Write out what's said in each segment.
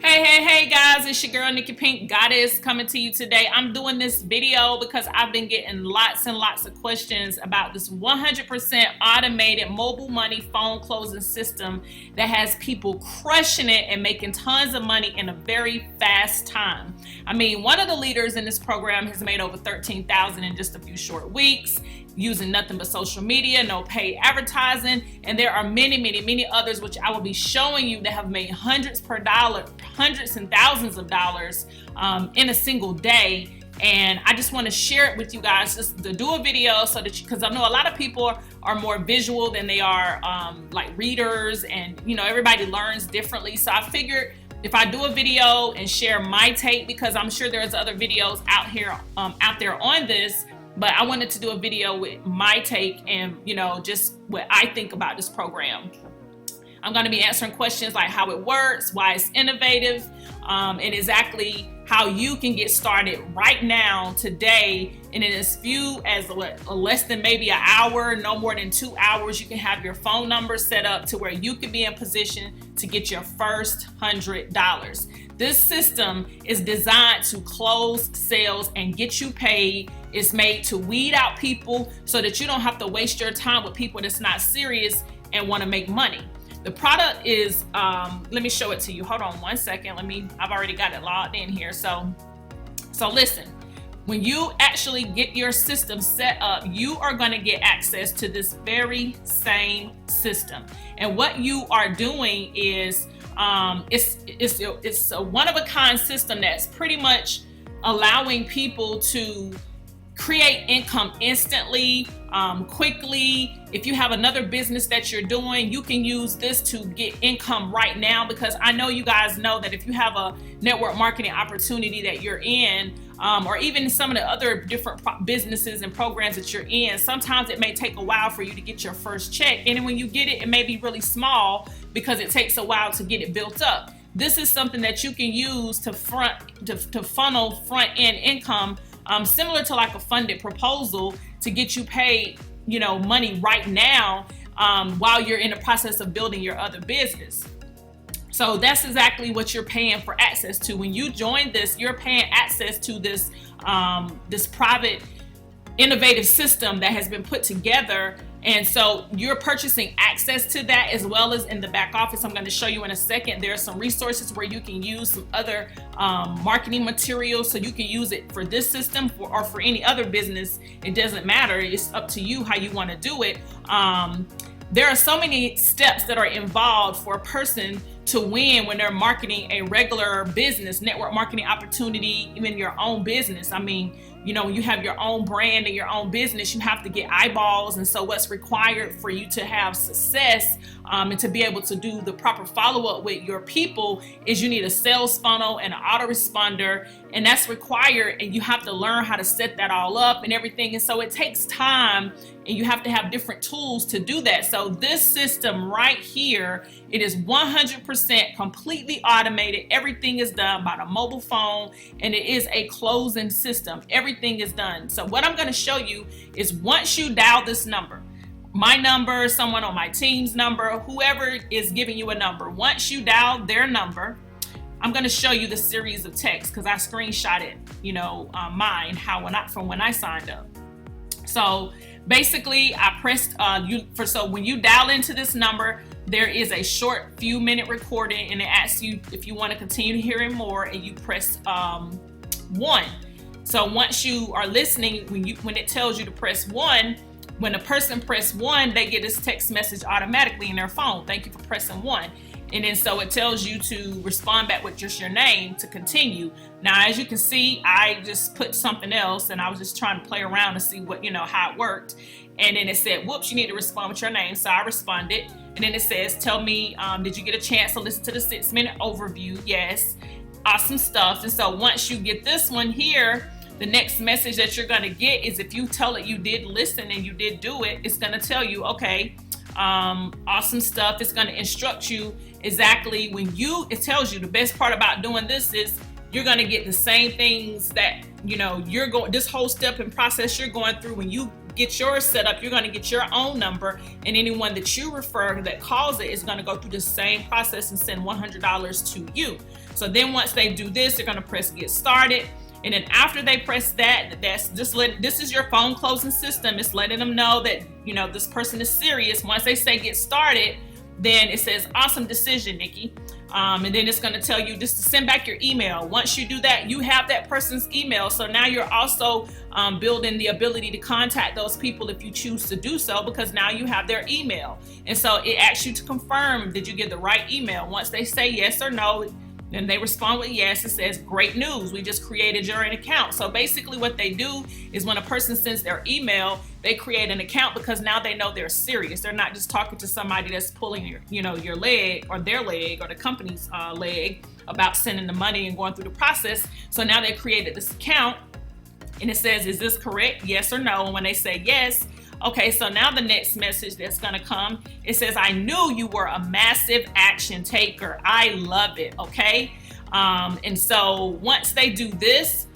Hey guys, it's your girl Nikki PinkkGoddess coming to you today. I'm doing this video because I've been getting lots and lots of questions about this 100% automated mobile money phone closing system that has people crushing it and making tons of money in a very fast time. I mean, one of the leaders in this program has made over $13,000 in just a few short weeks, using nothing but social media, no paid advertising, and there are many others which I will be showing you that have made hundreds and thousands of dollars in a single day. And I just want to share it with you guys, just to do a video so that because I know a lot of people are more visual than they are like readers, and you know, everybody learns differently. So I figured if I do a video and share my take, because I'm sure there's other videos out there on this, but I wanted to do a video with my take and, you know, just what I think about this program. I'm going to be answering questions like how it works, why it's innovative, and exactly how you can get started right now, today, and in as few as less than maybe an hour, no more than 2 hours, you can have your phone number set up to where you can be in position to get your first $100. This system is designed to close sales and get you paid. It's made to weed out people so that you don't have to waste your time with people that's not serious and want to make money. The product is, let me show it to you. Hold on one second. I've already got it logged in here. So listen, when you actually get your system set up, you are going to get access to this very same system. And what you are doing is, it's a one-of-a-kind system that's pretty much allowing people to create income instantly, quickly. If you have another business that you're doing, you can use this to get income right now, because I know you guys know that if you have a network marketing opportunity that you're in, or even some of the other different businesses and programs that you're in, sometimes it may take a while for you to get your first check. And then when you get it, it may be really small because it takes a while to get it built up. This is something that you can use to funnel front-end income, similar to like a funded proposal, to get you paid, you know, money right now, while you're in the process of building your other business. So that's exactly what you're paying for access to. When you join this, you're paying access to this this private innovative system that has been put together. And so you're purchasing access to that, as well as in the back office. I'm going to show you in a second. There are some resources where you can use some other marketing materials, so you can use it for this system or for any other business. It doesn't matter. It's up to you how you want to do it. There are so many steps that are involved for a person to win when they're marketing a regular business, network marketing opportunity, even your own business. I mean, you know, when you have your own brand and your own business, you have to get eyeballs. And so what's required for you to have success and to be able to do the proper follow-up with your people is you need a sales funnel and an autoresponder, and that's required. And you have to learn how to set that all up and everything. And so it takes time, and you have to have different tools to do that. So this system right here, it is 100% completely automated. Everything is done by the mobile phone, and it is a closing system. Everything is done. So what I'm going to show you is, once you dial this number, my number, someone on my team's number, whoever is giving you a number, once you dial their number, I'm going to show you the series of texts, because I screenshotted, you know, mine, from when I signed up. So basically, I pressed so when you dial into this number, there is a short few-minute recording, and it asks you if you want to continue hearing more, and you press 1. So once you are listening, when it tells you to press 1, when a person press 1, they get this text message automatically in their phone. Thank you for pressing 1. And then so it tells you to respond back with just your name to continue. Now, as you can see, I just put something else, and I was just trying to play around to see what, you know, how it worked. And then it said, whoops, you need to respond with your name. So I responded. And then it says, tell me, did you get a chance to listen to the 6-minute overview? Yes. Awesome stuff. And so once you get this one here, the next message that you're going to get is, if you tell it you did listen and you did do it, it's going to tell you, okay, awesome stuff. It's going to instruct you exactly it tells you the best part about doing this is you're going to get the same things that, you know, this whole step and process you're going through when you get yours set up, you're going to get your own number, and anyone that you refer that calls it is going to go through the same process and send $100 to you. So then once they do this, they're going to press get started. And then after they press that, this is your phone closing system. It's letting them know that, you know, this person is serious. Once they say get started, then it says awesome decision, Nikki. And then it's going to tell you just to send back your email. Once you do that, you have that person's email. So now you're also building the ability to contact those people if you choose to do so, because now you have their email. And so it asks you to confirm, did you get the right email? Once they say yes or no, then they respond with yes. It says, great news, we just created your account. So basically what they do is when a person sends their email, they create an account because now they know they're serious. They're not just talking to somebody that's pulling your, you know, your leg or their leg or the company's leg about sending the money and going through the process. So now they created this account and it says, is this correct? Yes or no. And when they say yes, okay, so now the next message that's going to come, it says, I knew you were a massive action taker. I love it. Okay. And so once they do this,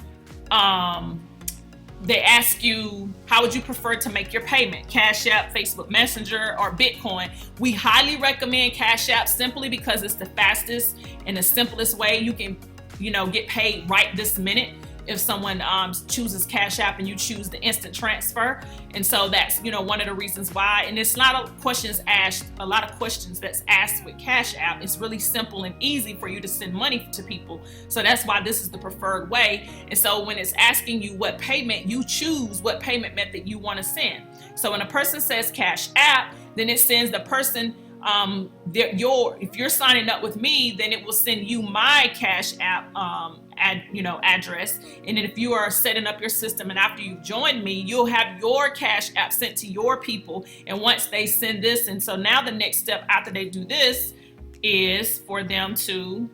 they ask you, how would you prefer to make your payment? Cash App, Facebook Messenger, or Bitcoin? We highly recommend Cash App simply because it's the fastest and the simplest way you can, you know, get paid right this minute. If someone chooses Cash App and you choose the instant transfer. And so that's, you know, one of the reasons why. And it's a lot of questions that's asked with Cash App. It's really simple and easy for you to send money to people. So that's why this is the preferred way. And so when it's asking you what payment, you choose what payment method you want to send. So when a person says Cash App, then it sends the person if you're signing up with me, then it will send you my Cash App address. And then if you are setting up your system and after you've joined me, you'll have your Cash App sent to your people. And once they send this, and so now the next step after they do this is for them to,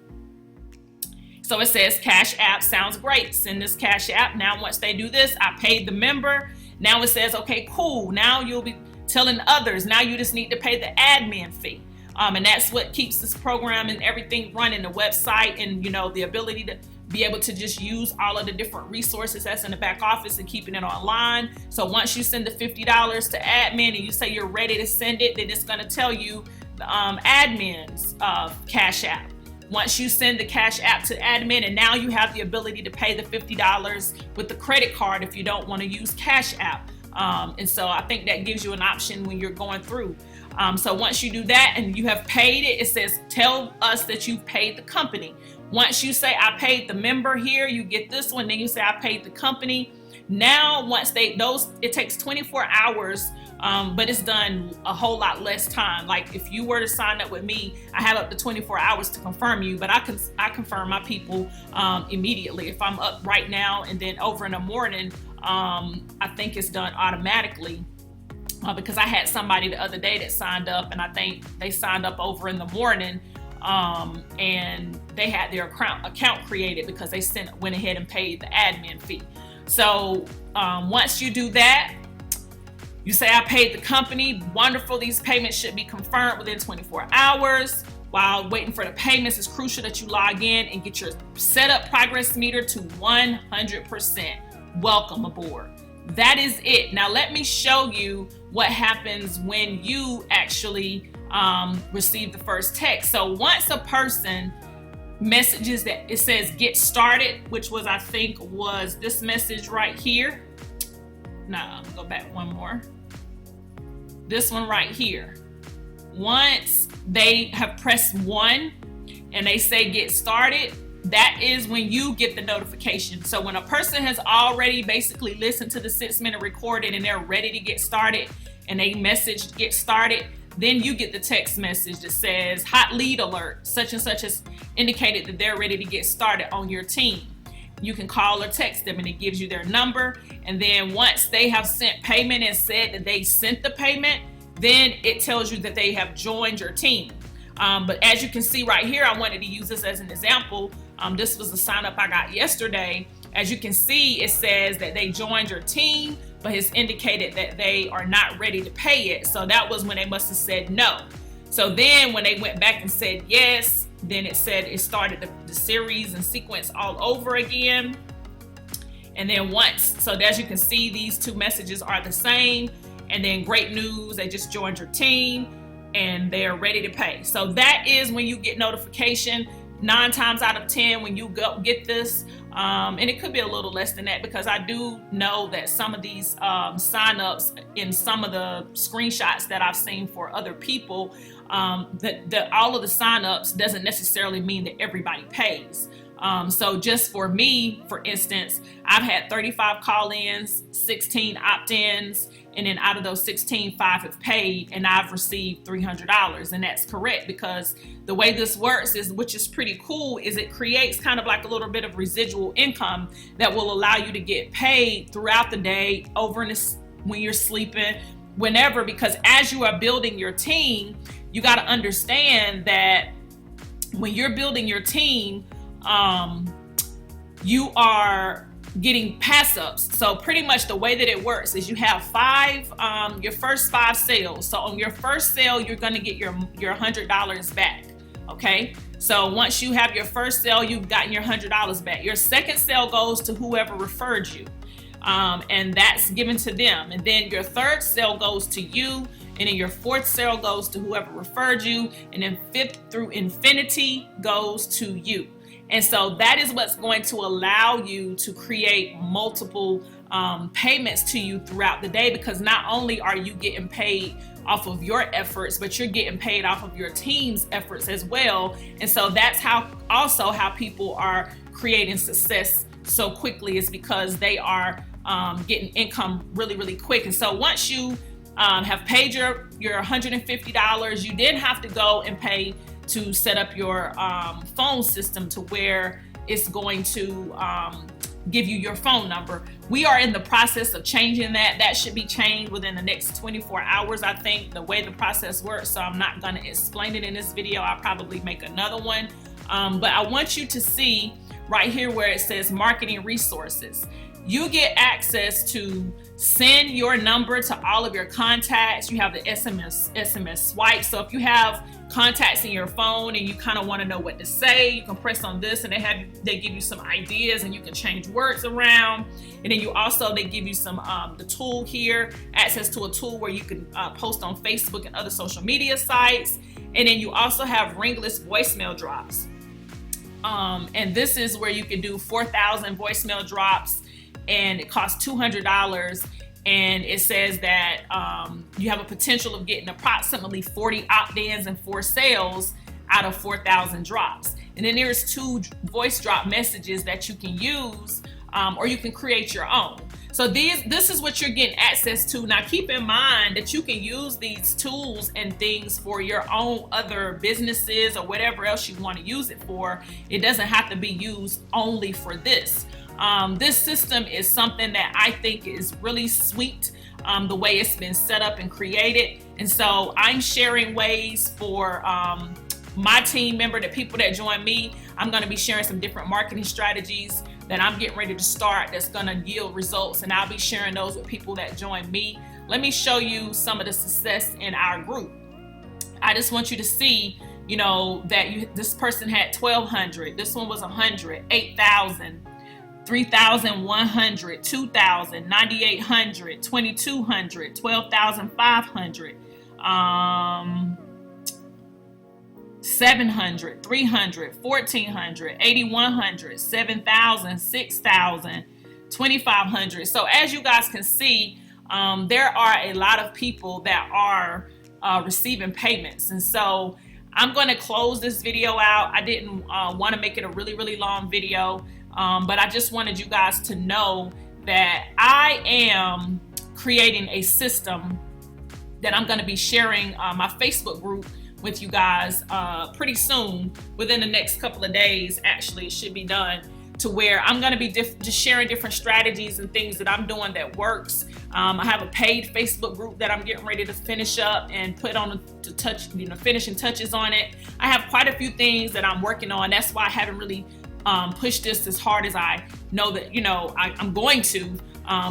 so it says Cash App sounds great, send this Cash App. Now once they do this, I paid the member. Now it says, okay, cool, now you'll be telling others. Now you just need to pay the admin fee. And that's what keeps this program and everything running, the website and, you know, the ability to be able to just use all of the different resources that's in the back office and keeping it online. So once you send the $50 to admin and you say you're ready to send it, then it's going to tell you the admin's Cash App. Once you send the Cash App to admin, and now you have the ability to pay the $50 with the credit card if you don't want to use Cash App. And so I think that gives you an option when you're going through. So once you do that and you have paid it, it says, tell us that you've paid the company. Once you say, I paid the member here, you get this one. Then you say, I paid the company. Now, once it takes 24 hours, but it's done a whole lot less time. Like if you were to sign up with me, I have up to 24 hours to confirm you, but I confirm my people immediately. If I'm up right now and then over in the morning, I think it's done automatically. Because I had somebody the other day that signed up, and I think they signed up over in the morning, and they had their account created because they went ahead and paid the admin fee. So once you do that, you say, I paid the company. Wonderful. These payments should be confirmed within 24 hours. While waiting for the payments, it's crucial that you log in and get your setup progress meter to 100%. Welcome aboard. That is it. Now let me show you what happens when you actually receive the first text. So once a person messages that it says get started, which was, I think was this message right here. Now go back one more. This one right here. Once they have pressed 1 and they say get started, that is when you get the notification. So when a person has already basically listened to the 6-minute recording and they're ready to get started and they message get started, then you get the text message that says hot lead alert, such and such has indicated that they're ready to get started on your team. You can call or text them and it gives you their number. And then once they have sent payment and said that they sent the payment, then it tells you that they have joined your team. But as you can see right here, I wanted to use this as an example. This was the sign up I got yesterday. As you can see, it says that they joined your team, but it's indicated that they are not ready to pay it. So that was when they must have said no. So then when they went back and said yes, then it said it started the series and sequence all over again. And then once, so as you can see, these two messages are the same. And then great news, they just joined your team and they're ready to pay. So that is when you get notification. 9 times out of 10 when you go get this, and it could be a little less than that, because I do know that some of these signups in some of the screenshots that I've seen for other people, that all of the signups doesn't necessarily mean that everybody pays. So just for me, for instance, I've had 35 call-ins, 16 opt-ins, and then out of those 16, 5 have paid, and I've received $300. And that's correct, because the way this works is, which is pretty cool, is it creates kind of like a little bit of residual income that will allow you to get paid throughout the day, over when you're sleeping, whenever, because as you are building your team, you got to understand that when you're building your team, you are getting pass ups. So pretty much the way that it works is you have your first 5 sales. So on your first sale, you're going to get your $100 back. Okay. So once you have your first sale, you've gotten your $100 back. Your second sale goes to whoever referred you. And that's given to them. And then your third sale goes to you. And then your fourth sale goes to whoever referred you. And then 5th through infinity goes to you. And so that is what's going to allow you to create multiple payments to you throughout the day, because not only are you getting paid off of your efforts, but you're getting paid off of your team's efforts as well. And so that's how people are creating success so quickly, is because they are getting income really, really quick. And so once you have paid your $150, you then have to go and pay to set up your phone system to where it's going to give you your phone number. We are in the process of changing that. That should be changed within the next 24 hours, I think, the way the process works. So I'm not going to explain it in this video. I'll probably make another one. But I want you to see right here where it says marketing resources. You get access to send your number to all of your contacts. You have the SMS swipe. So if you have contacts in your phone and you kind of want to know what to say, you can press on this and they give you some ideas, and you can change words around. And then they give you some the tool here, access to a tool where you can post on Facebook and other social media sites. And then you also have ringless voicemail drops. And this is where you can do 4,000 voicemail drops, and it costs $200. And it says that you have a potential of getting approximately 40 opt-ins and 4 sales out of 4,000 drops. And then there's 2 voice drop messages that you can use, or you can create your own. So this is what you're getting access to. Now keep in mind that you can use these tools and things for your own other businesses or whatever else you want to use it for. It doesn't have to be used only for this. This system is something that I think is really sweet, the way it's been set up and created. And so I'm sharing ways for my team member, the people that join me. I'm going to be sharing some different marketing strategies that I'm getting ready to start that's going to yield results. And I'll be sharing those with people that join me. Let me show you some of the success in our group. I just want you to see, that this person had 1,200. This one was 100, 8,000. 3,100, 2,000, 9,800, 2,200, 12,500, 700, 300, 1,400, 8,100, 7,000, 6,000, 2,500. So as you guys can see, there are a lot of people that are receiving payments. And so I'm going to close this video out. I didn't want to make it a really, really long video. But I just wanted you guys to know that I am creating a system that I'm going to be sharing my Facebook group with you guys pretty soon. Within the next couple of days, actually, it should be done, to where I'm going to be just sharing different strategies and things that I'm doing that works. I have a paid Facebook group that I'm getting ready to finish up and put on finishing touches on it. I have quite a few things that I'm working on. That's why I haven't really push this as hard as I know that I'm going to,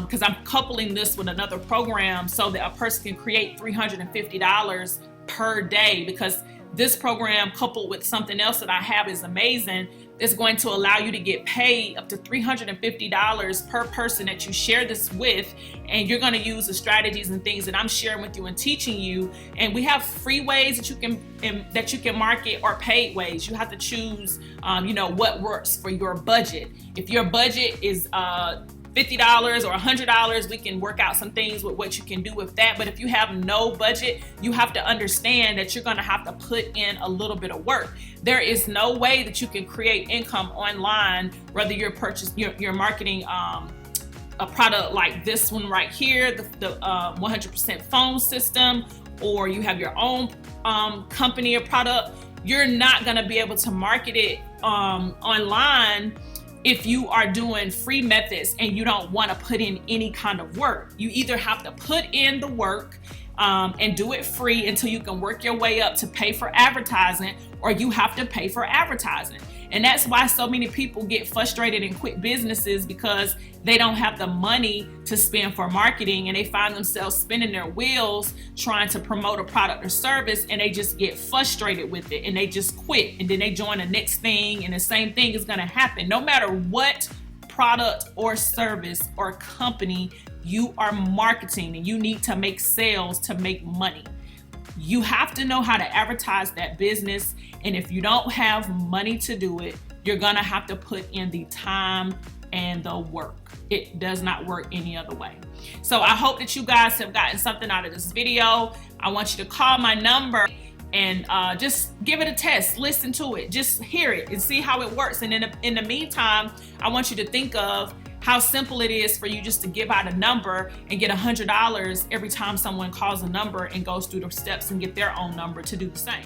because I'm coupling this with another program so that a person can create $350 per day, because this program coupled with something else that I have is amazing. It's going to allow you to get paid up to $350 per person that you share this with, and you're going to use the strategies and things that I'm sharing with you and teaching you. And we have free ways that you can market, or paid ways. You have to choose what works for your budget. If your budget is $50 or $100, we can work out some things with what you can do with that. But if you have no budget, you have to understand that you're going to have to put in a little bit of work. There is no way that you can create income online, whether you're marketing a product like this one right here, the 100% phone system, or you have your own company or product. You're not going to be able to market it online if you are doing free methods and you don't want to put in any kind of work. You either have to put in the work and do it free until you can work your way up to pay for advertising, or you have to pay for advertising. And that's why so many people get frustrated and quit businesses, because they don't have the money to spend for marketing, and they find themselves spinning their wheels trying to promote a product or service, and they just get frustrated with it and they just quit, and then they join the next thing, and the same thing is going to happen. No matter what product or service or company you are marketing, and you need to make sales to make money. You have to know how to advertise that business. And if you don't have money to do it, you're gonna have to put in the time and the work. It does not work any other way. So I hope that you guys have gotten something out of this video. I want you to call my number and just give it a test. Listen to it, just hear it and see how it works. And in the meantime, I want you to think of how simple it is for you just to give out a number and get $100 every time someone calls a number and goes through the steps and get their own number to do the same.